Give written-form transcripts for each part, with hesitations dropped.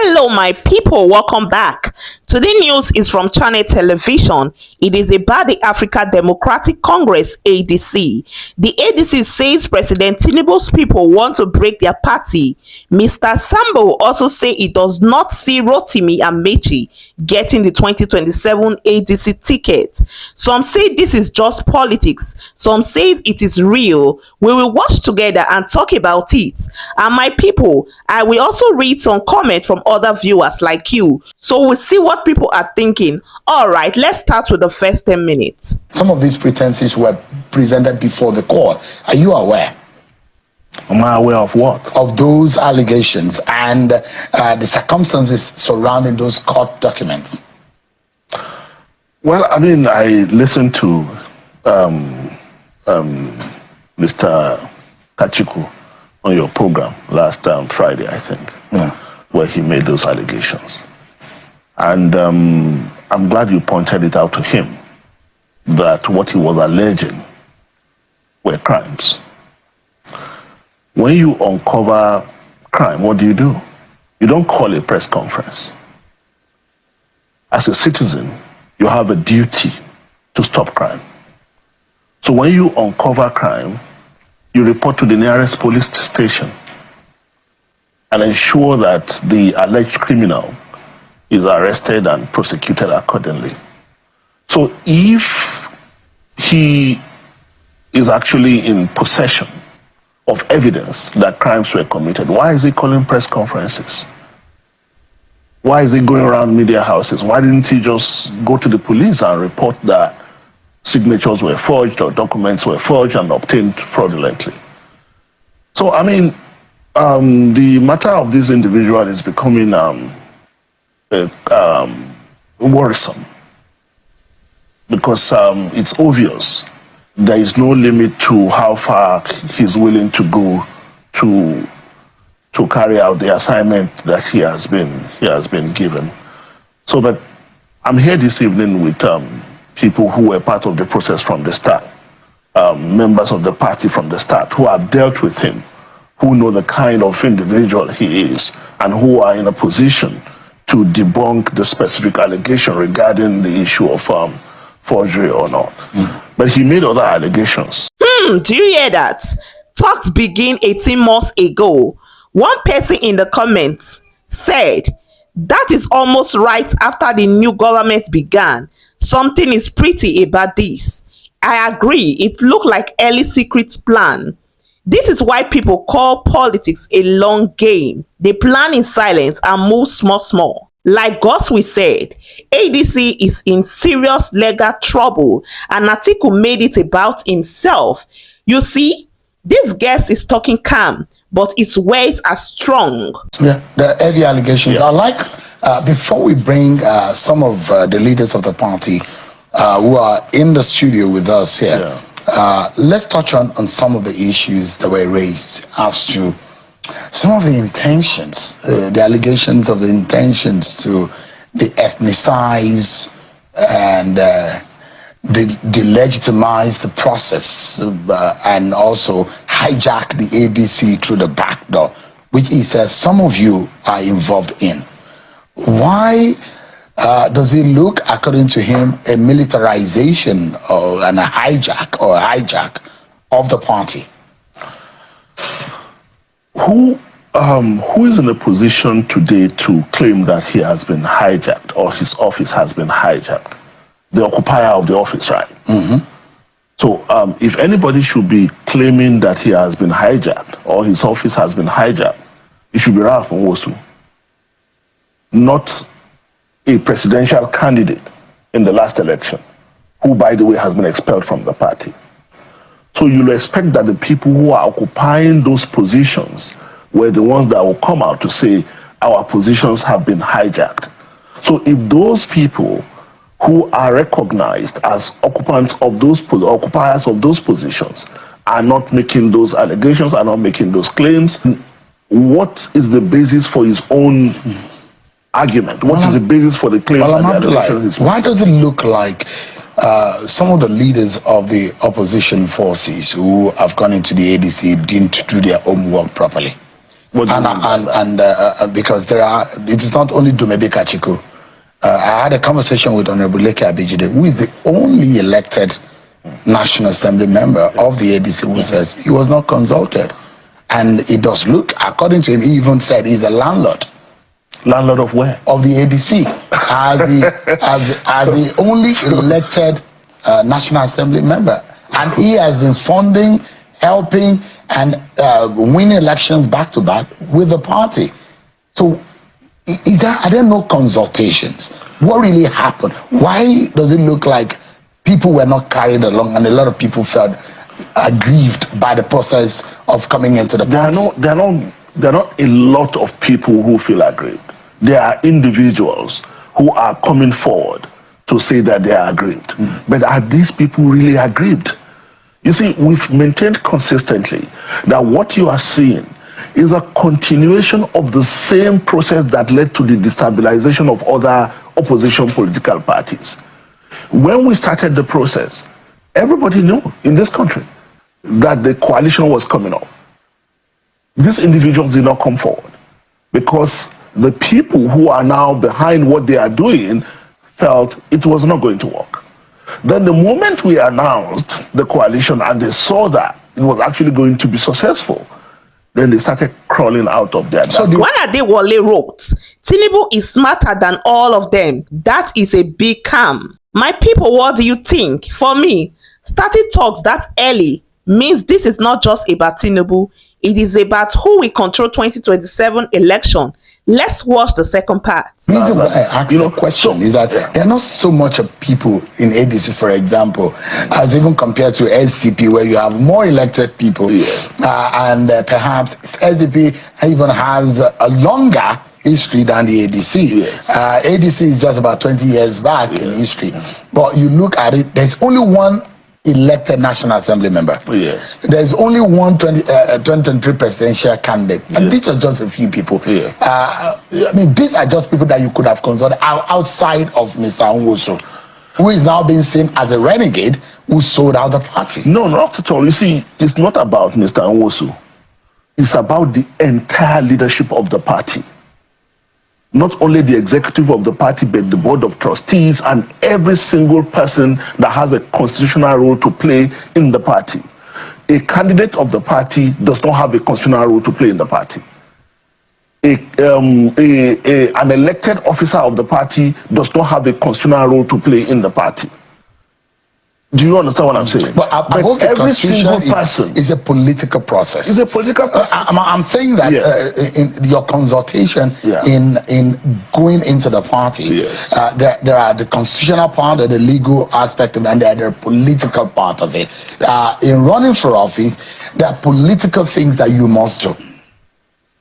Hello, my people. Welcome back. Today news is from Channel Television. It is about the African Democratic Congress (ADC). The ADC says President Tinubu's people want to break their party. Mr. Sambo also say he does not see Rotimi Amaechi getting the 2027 ADC ticket. Some say this is just politics. Some say it is real. We will watch together and talk about it. And my people, I will also read some comments from other viewers like you, so we'll see what people are thinking. All right, let's start with the first 10 minutes. Some of these pretenses were presented before the court. Are you aware? Am I aware of what? Of those allegations and the circumstances surrounding those court documents. Well, I mean, I listened to Mr. Kachiku on your program last Friday, I think, where he made those allegations. And I'm glad you pointed it out to him that what he was alleging were crimes. When you uncover crime, what do? You don't call a press conference. As a citizen, you have a duty to stop crime. So when you uncover crime, you report to the nearest police station and ensure that the alleged criminal is arrested and prosecuted accordingly. So if he is actually in possession of evidence that crimes were committed, why is he calling press conferences? Why is he going around media houses? Why didn't he just go to the police and report that signatures were forged or documents were forged and obtained fraudulently? So, I mean, the matter of this individual is becoming worrisome because it's obvious there is no limit to how far he's willing to go to carry out the assignment that he has been given. So, but I'm here this evening with people who were part of the process from the start, members of the party from the start, who have dealt with him, who know the kind of individual he is, and who are in a position to debunk the specific allegation regarding the issue of forgery or not. But he made other allegations. Do you hear that? Talks begin 18 months ago. One person in the comments said, that is almost right after the new government began. Something is pretty about this. I agree, it looked like early secret plan. This is why people call politics a long game. They plan in silence and move small. Like Goswe said, ADC is in serious legal trouble, and Atiku made it about himself. You see, this guest is talking calm, but his words are strong. Yeah, the early allegations. I like, before we bring some of the leaders of the party who are in the studio with us here, let's touch on some of the issues that were raised as to some of the intentions, the allegations of the intentions to de-ethnicize and delegitimize the process and also hijack the ADC through the back door, which he says some of you are involved in. Why does it look, according to him, a militarization or a hijack of the party? Who is in a position today to claim that he has been hijacked or his office has been hijacked? The occupier of the office, right? So if anybody should be claiming that he has been hijacked or his office has been hijacked, it should be Ralph Nwosu, not a presidential candidate in the last election, who, by the way, has been expelled from the party. So you'll expect that the people who are occupying those positions were the ones that will come out to say our positions have been hijacked. So if those people who are recognized as occupants of those occupiers of those positions are not making those allegations, are not making those claims, what is the basis for his own argument? What is the basis for the claims and the allegations? Why does it look like some of the leaders of the opposition forces who have gone into the ADC didn't do their homework properly? Because it is not only Dumebe Kachiku. I had a conversation with Honorable Leke Abejide, who is the only elected National Assembly member of the ADC, who says he was not consulted. And it does look, according to him, he even said he's a landlord. Landlord of where? Of the ADC, as the only elected National Assembly member. And he has been funding, helping, and winning elections back to back with the party. So are there no consultations? What really happened? Why does it look like people were not carried along and a lot of people felt aggrieved by the process of coming into the party? There are not a lot of people who feel aggrieved. There are individuals who are coming forward to say that they are aggrieved. But are these people really aggrieved? You see, we've maintained consistently that what you are seeing is a continuation of the same process that led to the destabilization of other opposition political parties. When we started the process, everybody knew in this country that the coalition was coming up. These individuals did not come forward because the people who are now behind what they are doing felt it was not going to work. Then the moment we announced the coalition and they saw that it was actually going to be successful, then they started crawling out of there. So when Adewale wrote, Tinubu is smarter than all of them, that is a big calm. My people, what do you think? For me, starting talks that early means this is not just about Tinubu, it is about who will control 2027 election. Let's watch the second part. The reason why I asked the question is that there are not so much of people in ADC, for example, as even compared to SDP, where you have more elected people, and perhaps SDP even has a longer history than the ADC. ADC is just about 20 years back in history. But you look at it, there's only one elected National Assembly member. There's only one 2023 presidential candidate. And these are just a few people. I mean, these are just people that you could have consulted outside of Mr. Nwosu, who is now being seen as a renegade who sold out the party. No, not at all. You see, it's not about Mr. Nwosu. It's about the entire leadership of the party. Not only the executive of the party, but the board of trustees and every single person that has a constitutional role to play in the party. A candidate of the party does not have a constitutional role to play in the party. An elected officer of the party does not have a constitutional role to play in the party. Do you understand what I'm saying? But every single person is a political process. It's a political process. I'm saying that in your consultation in going into the party, there are the constitutional part, the legal aspect of it, and there are the political part of it. In running for office, there are political things that you must do,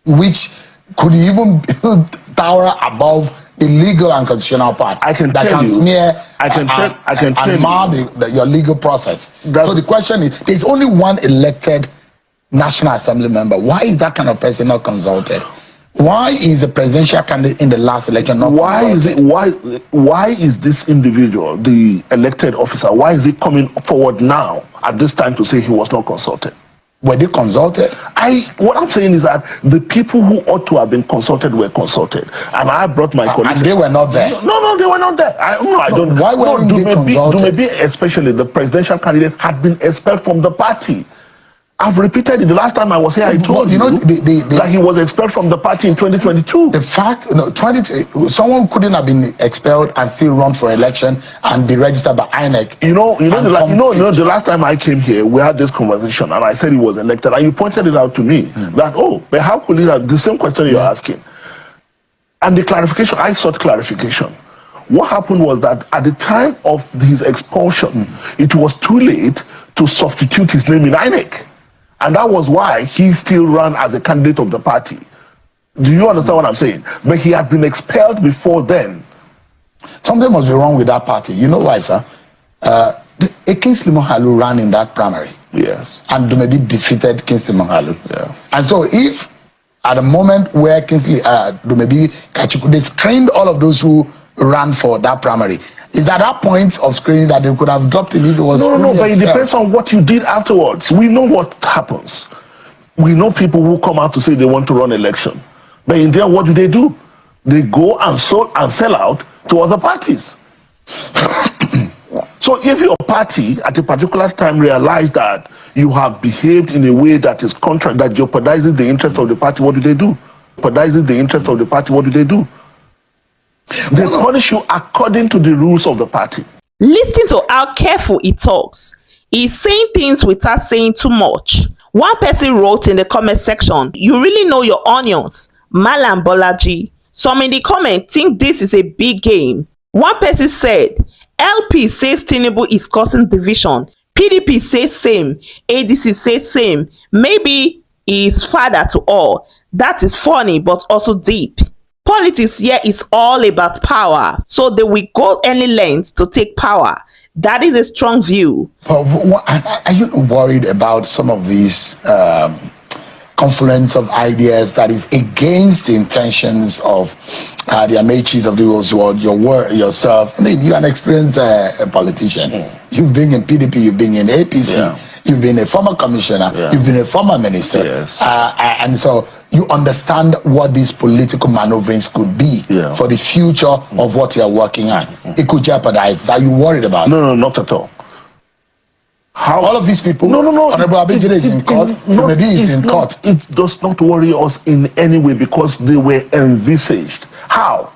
which could even tower above the legal and constitutional part. I can tell you. Your legal process. So the question is, there's only one elected National Assembly member. Why is that kind of person not consulted? Why is the presidential candidate in the last election not consulted? Why is this individual, the elected officer, why is he coming forward now at this time to say he was not consulted? Were they consulted? What I'm saying is that the people who ought to have been consulted were consulted, and I brought my colleagues. And they were not there. No, they were not there. I don't. Why weren't they consulted? Maybe especially the presidential candidate had been expelled from the party. I've repeated it. The last time I was here, I told you that he was expelled from the party in 2022. The fact, someone couldn't have been expelled and still run for election and be registered by INEC. The last time I came here, we had this conversation, and I said he was elected, and you pointed it out to me that but how could he have the same question you're asking? And the clarification, I sought clarification. What happened was that at the time of his expulsion, it was too late to substitute his name in INEC. And that was why he still ran as a candidate of the party. Do you understand what I'm saying? But he had been expelled before then. Something must be wrong with that party. You know why, sir? Kingsley Moghalu ran in that primary. Yes. And Dumebi defeated Kingsley Moghalu. Yeah. And so if at the moment where Kingsley Dumebi Kachiku, they screened all of those who ran for that primary, is at that point of screening that they could have dropped him if it was No, but it depends on what you did afterwards. We know what happens. We know people who come out to say they want to run election. But in there, what do? They go and sell out to other parties. So if your party at a particular time realize that you have behaved in a way that is contrary, that jeopardizes the interest of the party, what do? Jeopardizes the interest of the party, what do? They punish you according to the rules of the party. Listen to how careful he talks. He's saying things without saying too much. One person wrote in the comment section, "You really know your onions, Malam Bolaji." Some in the comment think this is a big game. One person said, LP says Tinubu is causing division. PDP says same. ADC says same. Maybe he is father to all. That is funny but also deep. Politics here is all about power, so they will go any length to take power. That is a strong view. Are you worried about some of these confluence of ideas that is against the intentions of the Amaechis of the world, yourself? I mean, you're an experienced politician. You've been in PDP, you've been in APC, you've been a former commissioner, you've been a former minister. And so you understand what these political maneuverings could be for the future of what you're working on. It could jeopardize. Are you worried about it? No, not at all. How all of these people? No. Honorable Abidjide is in court. Maybe he's in court. It does not worry us in any way because they were envisaged. How?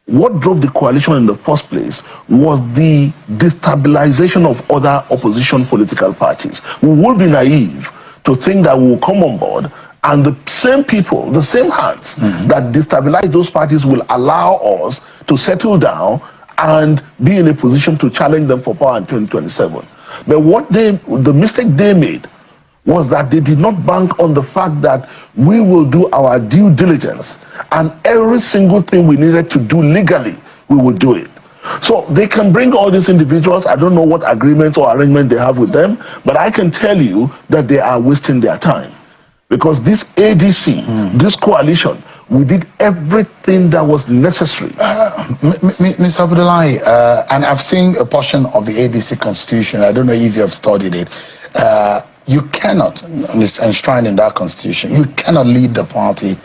What drove the coalition in the first place was the destabilization of other opposition political parties. We would be naive to think that we will come on board and the same people, the same hands that destabilize those parties will allow us to settle down and be in a position to challenge them for power in 2027. But the mistake they made was that they did not bank on the fact that we will do our due diligence and every single thing we needed to do legally, we will do it. So they can bring all these individuals. I don't know what agreements or arrangement they have with them, but I can tell you that they are wasting their time. Because this ADC, this coalition, we did everything that was necessary. Mr. Abdullahi, and I've seen a portion of the ADC constitution. I don't know if you have studied it. You cannot, enshrined in that constitution, you cannot lead the party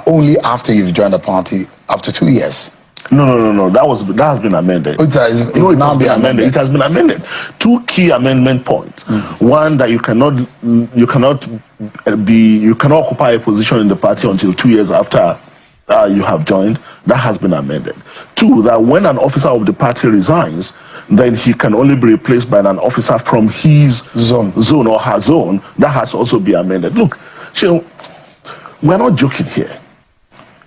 only after you've joined the party after 2 years. No. That has been amended. It has been amended. It has been amended. Two key amendment points. One, that you cannot occupy a position in the party until 2 years after you have joined. That has been amended. Two, that when an officer of the party resigns, then he can only be replaced by an officer from his zone or her zone. That has also been amended. Look, we're not joking here.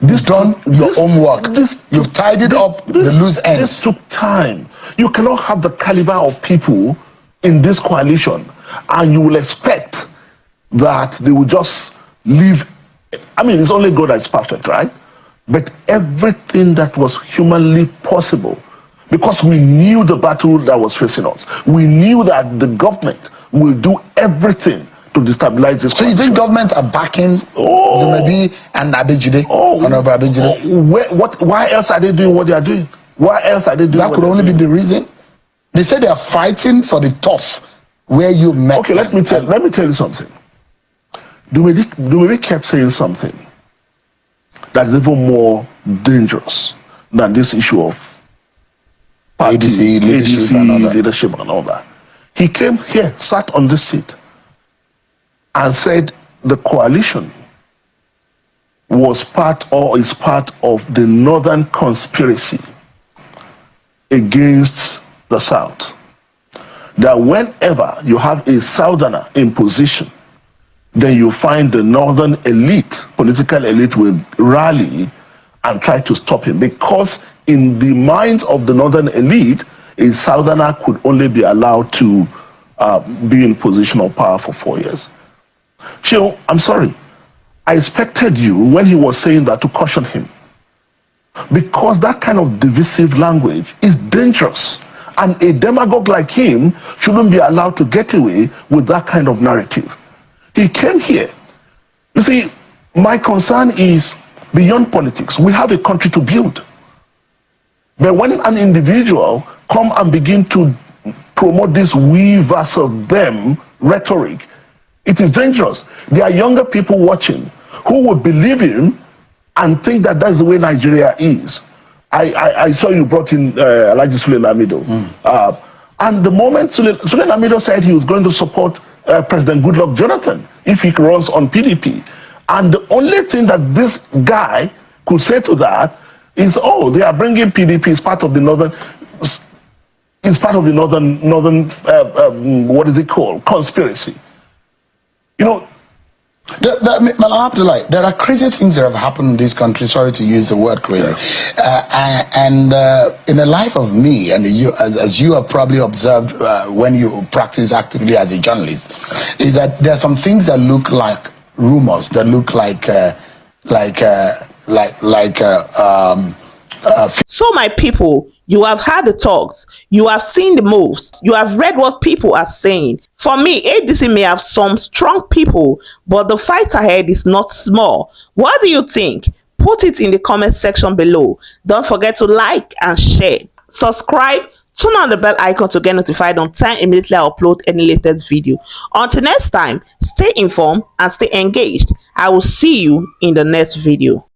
You've done your homework. You've tidied up the loose ends. This took time. You cannot have the caliber of people in this coalition and you will expect that they will just leave. I mean, it's only God that's perfect, right? But everything that was humanly possible, because we knew the battle that was facing us. We knew that the government will do everything to destabilize this. So you think governments are backing Dumebi and Abidjide? Honorable Abidjide? Why else are they doing what they are doing? Why else are they doing? That could only be the reason. They say they are fighting for the turf where you met. Okay, let me tell you something. Dumebi kept saying something that's even more dangerous than this issue of party, ADC leadership and all that. He came here, sat on this seat, and said the coalition was part or is part of the northern conspiracy against the South. That whenever you have a southerner in position, then you find the northern elite, political elite, will rally and try to stop him. Because in the minds of the northern elite, a southerner could only be allowed to be in position of power for 4 years. Sheo, I'm sorry. I expected you, when he was saying that, to caution him. Because that kind of divisive language is dangerous. And a demagogue like him shouldn't be allowed to get away with that kind of narrative. He came here. You see, my concern is beyond politics. We have a country to build. But when an individual come and begin to promote this we versus them rhetoric, It is dangerous. There are younger people watching who would believe him and think that that's the way Nigeria is. I saw you brought in Alhaji Sule Lamido. And the moment Sule Lamido said he was going to support President Goodluck Jonathan if he runs on PDP, and the only thing that this guy could say to that is, oh, they are bringing PDP as part of the northern, what is it called, conspiracy. You know, Abdullah, there are crazy things that have happened in this country. Sorry to use the word crazy. In the life of me, and you, as you have probably observed when you practice actively as a journalist, is that there are some things that look like rumors, that look So my people, you have heard the talks, you have seen the moves, you have read what people are saying. For me, ADC may have some strong people, but the fight ahead is not small. What do you think? Put it in the comment section below. Don't forget to like and share. Subscribe, turn on the bell icon to get notified on time immediately I upload any latest video. Until next time, stay informed and stay engaged. I will see you in the next video.